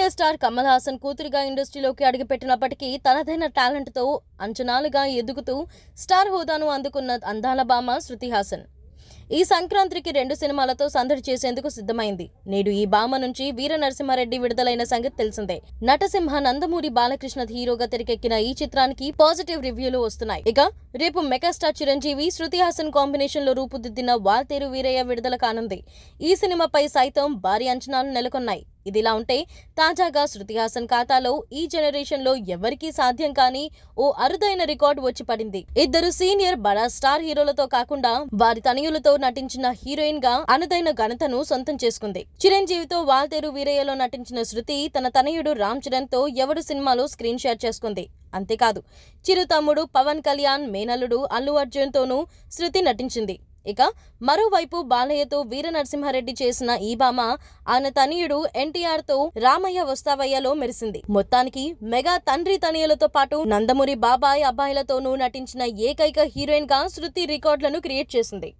Senior star Kamal Haasan కూతురిగా ఇండస్ట్రీలోకి అడుగుపెట్టినప్పటికీ తనదైన talent తో అంచనాలుగా ఎదుగుతూ స్టార్ హోదాను అందుకున్న అందాల భామ శృతి హాసన్ ఈ సంక్రాంతికి 2 సినిమాలతో సందడి చేసేందుకు సిద్ధమైంది. నేడు ఈ భామ నుంచి వీర నరసింహారెడ్డి విడుదలైన సంగతి తెలిసిందే. నటసింహ నందమూరి బాలకృష్ణ హీరోగా తెరకెక్కిన ఈ చిత్రానికి పాజిటివ్ రివ్యూలు వస్తున్నాయి. ఇక రేపు మెగాస్టార్ చిరంజీవి శృతి హాసన్ కాంబినేషన్ లో రూపుదిద్దిన వాల్తేరు వీరయ్య విడుదల కానుంది. ఈ సినిమాపై సైతం భారీ అంచనాలు నెలకొన్నాయి. ఇదిలా ఉంటే తాజాగా శృతి హాసన్ ఖాతాలో ఈ జనరేషన్ లో ఎవరికీ సాధ్యం కాని ఓ అరుదైన రికార్డు వచ్చి పడింది. 2 సీనియర్ బడా స్టార్ హీరోలతో కాకుండా వారి తనయులతో నటించిన హీరోయిన్ గా అనుదైన ఘనతను సొంతం చేసుకుంది. చిరంజీవితో వాల్తేరు వీరయ్యలో నటించిన శృతి తన తనయుడు రామ్ చరణ్ తో ఎవడు సినిమాలో స్క్రీన్ షేర్ చేసుకుంది. అంతేకాదు చిరు తమ్ముడు పవన్ కళ్యాణ్ మేనల్లుడు అల్లు అర్జున్ తోనూ శృతి నటించింది. ఇక మరోవైపు బాలయ్యతో వీర నరసింహారెడ్డి చేసిన ఈ భామ ఆయన తనయుడు ఎన్టీఆర్ తో రామయ్య వస్తావయ్యలో మెరిసింది. మొత్తానికి మెగా తండ్రి తనయులతో పాటు నందమూరి బాబాయ్ అబ్బాయిలతోనూ నటించిన ఏకైక హీరోయిన్ గా శృతి రికార్డులను క్రియేట్ చేసింది.